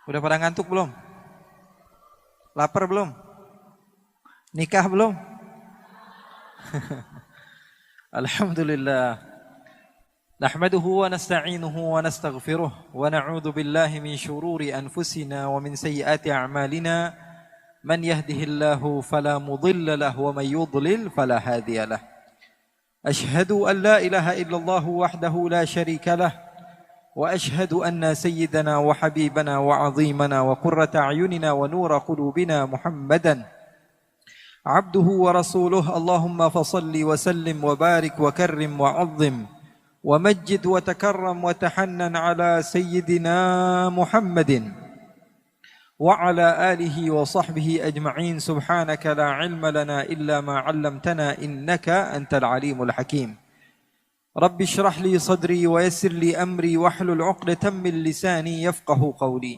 Udah pada ngantuk belum? Lapar belum? Nikah belum? Alhamdulillah. Nahmaduhu wa nasta'inuhu wa nastaghfiruh wa na'udzu billahi min shururi anfusina wa min sayyiati a'malina. Man yahdihillahu fala mudilla lahu wa man yudlil fala hadiya lahu. Ashhadu an la ilaha illallah wahdahu la syarika lah wa ashhadu anna sayyidana wa habibana wa azimana wa qurrata a'yunina wa nura qulubina Muhammadan abduhu wa rasuluh. Allahumma fasalli wa sallim wa barik wa karrim wa azzim wa majjid wa takarram wa tahannan ala sayyidina Muhammadin wa ala alihi wa sahbihi ajma'in. Subhanaka la ilma lana illa ma 'allamtana innaka antal alimul hakim. Rabbi shrah li sadri wa yassir li amri wahlul 'uqdatam min lisani yafqahu qawli.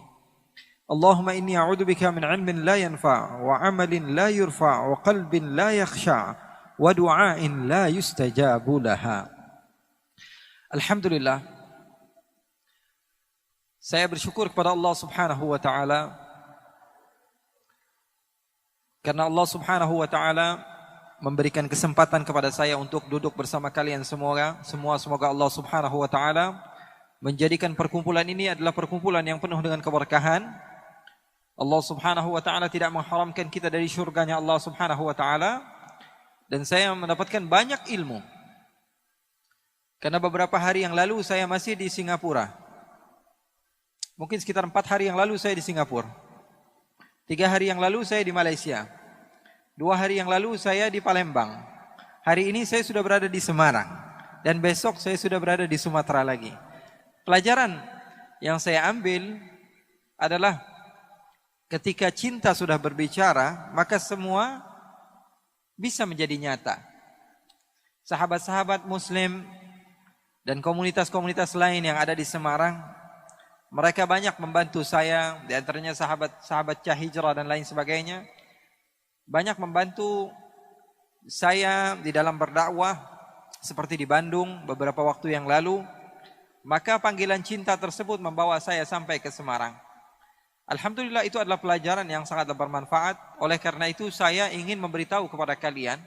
Allahumma inni a'udzu bika min 'ilmin la yanfa' wa 'amalin la yurfa' wa qalbin la yakhsha' wa du'ain la yustajabu laha. Alhamdulillah, saya bersyukur kepada Allah Subhanahu wa taala karena Allah Subhanahu wa taala memberikan kesempatan kepada saya untuk duduk bersama kalian semua. Semoga Allah Subhanahu wa taala menjadikan perkumpulan ini adalah perkumpulan yang penuh dengan keberkahan. Allah Subhanahu wa taala tidak mengharamkan kita dari syurganya Allah Subhanahu wa taala, dan saya mendapatkan banyak ilmu. Karena beberapa hari yang lalu saya masih di Singapura. Mungkin sekitar 4 hari yang lalu saya di Singapura. 3 hari yang lalu saya di Malaysia. 2 hari yang lalu saya di Palembang. Hari ini saya sudah berada di Semarang. Dan besok saya sudah berada di Sumatera lagi. Pelajaran yang saya ambil adalah ketika cinta sudah berbicara, maka semua bisa menjadi nyata. Sahabat-sahabat Muslim dan komunitas-komunitas lain yang ada di Semarang, mereka banyak membantu saya, di antaranya sahabat-sahabat Cahijrah dan lain sebagainya. Banyak membantu saya di dalam berdakwah, seperti di Bandung beberapa waktu yang lalu. Maka panggilan cinta tersebut membawa saya sampai ke Semarang. Alhamdulillah, itu adalah pelajaran yang sangat bermanfaat. Oleh karena itu saya ingin memberitahu kepada kalian,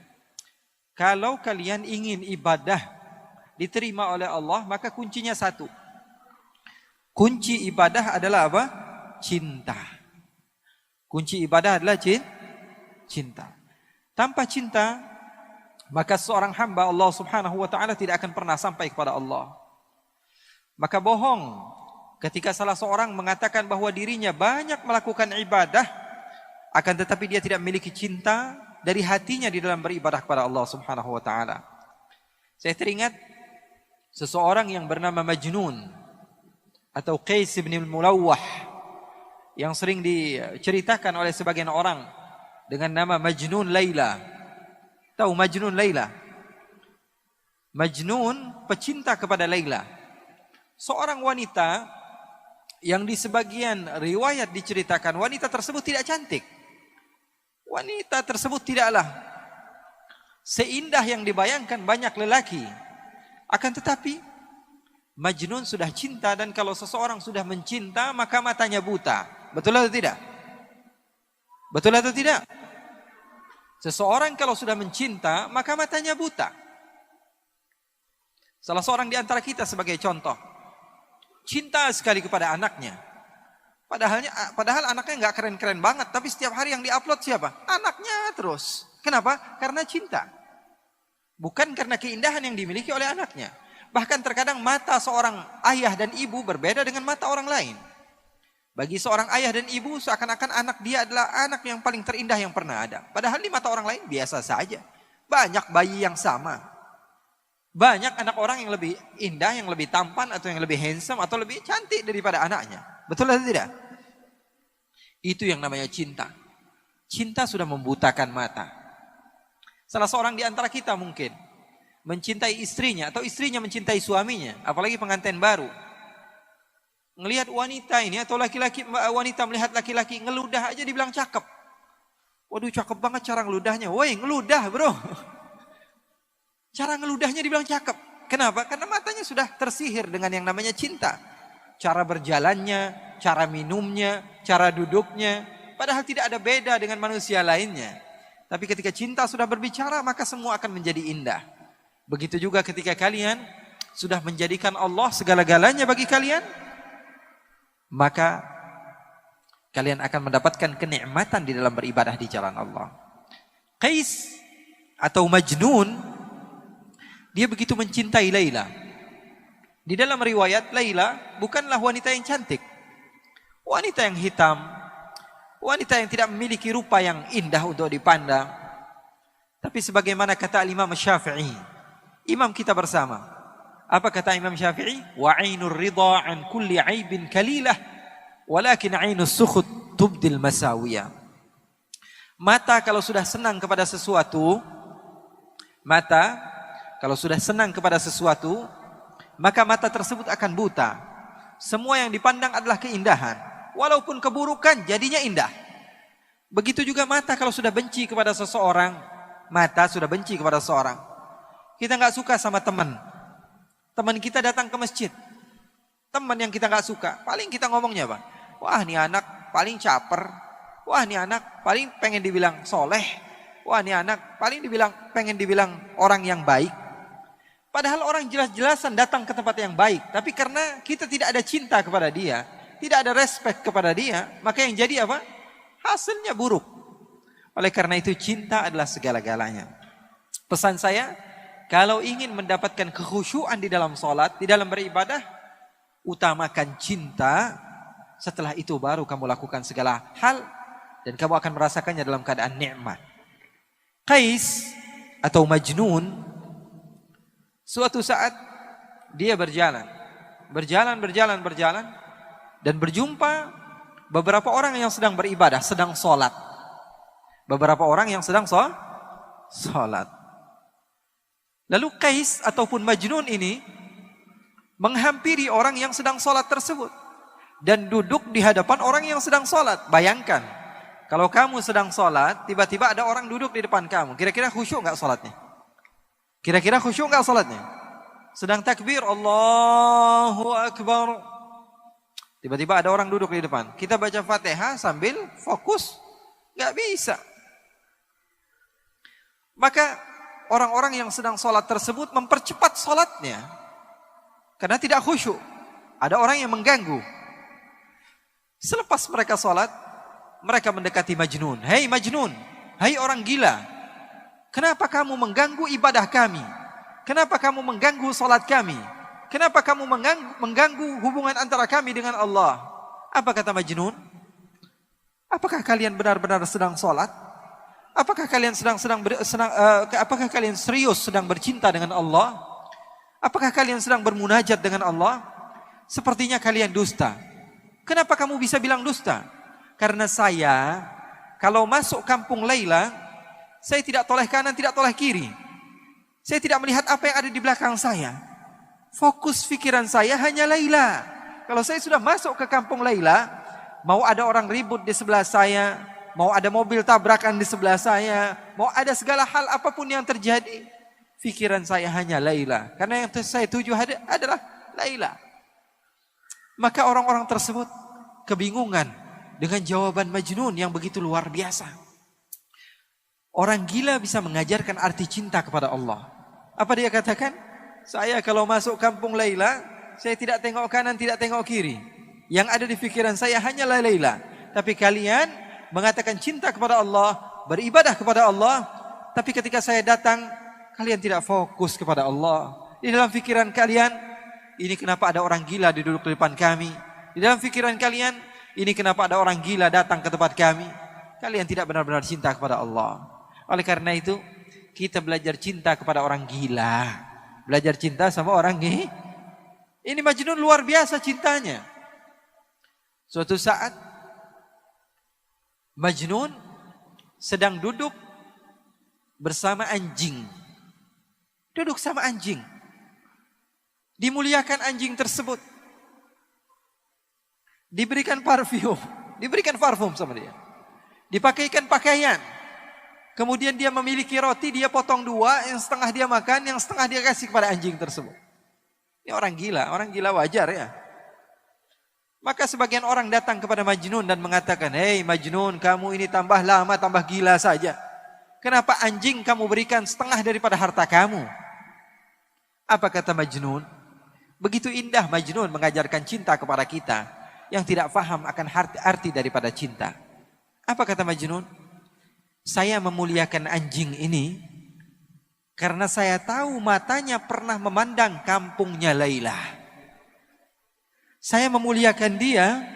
kalau kalian ingin ibadah diterima oleh Allah, maka kuncinya satu. Kunci ibadah adalah apa? Cinta. Kunci ibadah adalah cinta. Tanpa cinta, maka seorang hamba Allah Subhanahu wa taala tidak akan pernah sampai kepada Allah. Maka bohong ketika salah seorang mengatakan bahwa dirinya banyak melakukan ibadah, akan tetapi dia tidak memiliki cinta dari hatinya di dalam beribadah kepada Allah Subhanahu wa taala. Saya teringat seseorang yang bernama Majnun atau Qais bin Mulawwah, yang sering diceritakan oleh sebagian orang dengan nama Majnun Laila. Tahu Majnun Laila? Majnun pecinta kepada Laila, seorang wanita yang di sebagian riwayat diceritakan wanita tersebut tidak cantik. Wanita tersebut tidaklah seindah yang dibayangkan banyak lelaki. Akan tetapi Majnun sudah cinta, dan kalau seseorang sudah mencinta maka matanya buta. Betul atau tidak? Betul atau tidak? Seseorang kalau sudah mencinta maka matanya buta. Salah seorang di antara kita sebagai contoh, cinta sekali kepada anaknya. Padahal anaknya nggak keren-keren banget, tapi setiap hari yang diupload siapa? Anaknya terus. Kenapa? Karena cinta. Bukan karena keindahan yang dimiliki oleh anaknya. Bahkan terkadang mata seorang ayah dan ibu berbeda dengan mata orang lain. Bagi seorang ayah dan ibu seakan-akan anak dia adalah anak yang paling terindah yang pernah ada. Padahal di mata orang lain biasa saja. Banyak bayi yang sama. Banyak anak orang yang lebih indah, yang lebih tampan, atau yang lebih handsome, atau lebih cantik daripada anaknya. Betul atau tidak? Itu yang namanya cinta. Cinta sudah membutakan mata. Salah seorang di antara kita mungkin mencintai istrinya, atau istrinya mencintai suaminya, apalagi pengantin baru. Ngelihat wanita ini, atau wanita melihat laki-laki ngeludah aja dibilang cakep. Waduh, cakep banget cara ngeludahnya. Woi, ngeludah bro. Cara ngeludahnya dibilang cakep. Kenapa? Karena matanya sudah tersihir dengan yang namanya cinta. Cara berjalannya, cara minumnya, cara duduknya. Padahal tidak ada beda dengan manusia lainnya. Tapi ketika cinta sudah berbicara, maka semua akan menjadi indah. Begitu juga ketika kalian sudah menjadikan Allah segala-galanya bagi kalian, maka kalian akan mendapatkan kenikmatan di dalam beribadah di jalan Allah. Qais atau Majnun, dia begitu mencintai Laila. Di dalam riwayat, Laila bukanlah wanita yang cantik, wanita yang hitam, wanita yang tidak memiliki rupa yang indah untuk dipandang. Tapi sebagaimana kata Imam Syafi'i, imam kita bersama, apa kata Imam Syafi'i? Wa 'ainur ridha 'an kulli 'aibin kalilah, walakin 'ainus sukhut tubdil masawiyah. Mata kalau sudah senang kepada sesuatu, maka mata tersebut akan buta. Semua yang dipandang adalah keindahan. Walaupun keburukan jadinya indah. Begitu juga mata kalau sudah benci kepada seseorang. Mata sudah benci kepada seseorang. Kita nggak suka sama teman. Teman kita datang ke masjid. Teman yang kita nggak suka. Paling kita ngomongnya apa? Wah, ini anak paling caper. Wah, ini anak paling pengen dibilang soleh. Wah, ini anak paling pengen dibilang orang yang baik. Padahal orang jelas-jelasan datang ke tempat yang baik. Tapi karena kita tidak ada cinta kepada dia, tidak ada respect kepada dia, maka yang jadi apa? Hasilnya buruk. Oleh karena itu cinta adalah segala-galanya. Pesan saya, kalau ingin mendapatkan kekhusyuan di dalam sholat, di dalam beribadah, utamakan cinta. Setelah itu baru kamu lakukan segala hal dan kamu akan merasakannya dalam keadaan nikmat. Qais atau Majnun, suatu saat dia berjalan dan berjumpa beberapa orang yang sedang beribadah, sedang sholat. Beberapa orang yang sedang sholat. Lalu Qais ataupun Majnun ini menghampiri orang yang sedang sholat tersebut dan duduk di hadapan orang yang sedang sholat. Bayangkan, kalau kamu sedang sholat, tiba-tiba ada orang duduk di depan kamu. Kira-kira khusyuk nggak sholatnya? Kira-kira khusyuk nggak sholatnya? Sedang takbir, Allahu Akbar. Tiba-tiba ada orang duduk di depan. Kita baca Fatihah sambil fokus, nggak bisa. Maka orang-orang yang sedang sholat tersebut mempercepat sholatnya karena tidak khusyuk. Ada orang yang mengganggu. Selepas mereka sholat, mereka mendekati Majnun. Hei Majnun, hai orang gila, kenapa kamu mengganggu ibadah kami? Kenapa kamu mengganggu sholat kami? Kenapa kamu mengganggu hubungan antara kami dengan Allah? Apa kata Majnun? Apakah kalian benar-benar sedang sholat? Apakah kalian apakah kalian serius sedang bercinta dengan Allah? Apakah kalian sedang bermunajat dengan Allah? Sepertinya kalian dusta. Kenapa kamu bisa bilang dusta? Karena saya, kalau masuk kampung Laila, saya tidak toleh kanan, tidak toleh kiri. Saya tidak melihat apa yang ada di belakang saya. Fokus pikiran saya hanya Laila. Kalau saya sudah masuk ke kampung Laila, mau ada orang ribut di sebelah saya, mau ada mobil tabrakan di sebelah saya, mau ada segala hal apapun yang terjadi, pikiran saya hanya Laila. Karena yang saya tuju adalah Laila. Maka orang-orang tersebut kebingungan dengan jawaban Majnun yang begitu luar biasa. Orang gila bisa mengajarkan arti cinta kepada Allah. Apa dia katakan? Saya kalau masuk kampung Laila, saya tidak tengok kanan, tidak tengok kiri. Yang ada di pikiran saya hanyalah Laila. Tapi kalian mengatakan cinta kepada Allah, beribadah kepada Allah, tapi ketika saya datang, kalian tidak fokus kepada Allah. Di dalam pikiran kalian, ini kenapa ada orang gila duduk di depan kami? Di dalam pikiran kalian, ini kenapa ada orang gila datang ke tempat kami? Kalian tidak benar-benar cinta kepada Allah. Oleh karena itu, kita belajar cinta kepada orang gila. Belajar cinta sama orang ini Majnun luar biasa cintanya. Suatu saat, Majnun sedang duduk bersama anjing. Duduk sama anjing. Dimuliakan anjing tersebut. Diberikan parfum sama dia. Dipakaikan pakaian. Kemudian dia memiliki roti, dia potong dua, yang setengah dia makan, yang setengah dia kasih kepada anjing tersebut. Ini orang gila wajar ya. Maka sebagian orang datang kepada Majnun dan mengatakan, "Hei Majnun, kamu ini tambah lama tambah gila saja. Kenapa anjing kamu berikan setengah daripada harta kamu?" Apa kata Majnun? Begitu indah Majnun mengajarkan cinta kepada kita yang tidak paham akan arti daripada cinta. Apa kata Majnun? "Saya memuliakan anjing ini karena saya tahu matanya pernah memandang kampungnya Laila. Saya memuliakan dia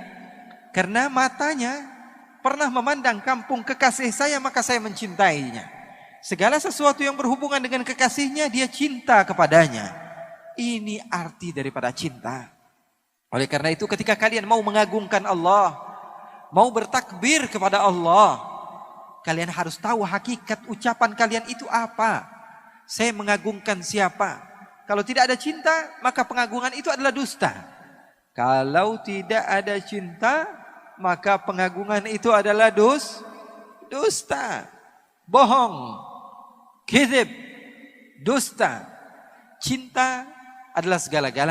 karena matanya pernah memandang kampung kekasih saya, maka saya mencintainya. Segala sesuatu yang berhubungan dengan kekasihnya, dia cinta kepadanya." Ini arti daripada cinta. Oleh karena itu ketika kalian mau mengagungkan Allah, mau bertakbir kepada Allah, kalian harus tahu hakikat ucapan kalian itu apa. Saya mengagungkan siapa? Kalau tidak ada cinta, maka pengagungan itu adalah dusta. Kalau tidak ada cinta, maka pengagungan itu adalah dusta. Bohong, kizib, dusta. Cinta adalah segala-galanya.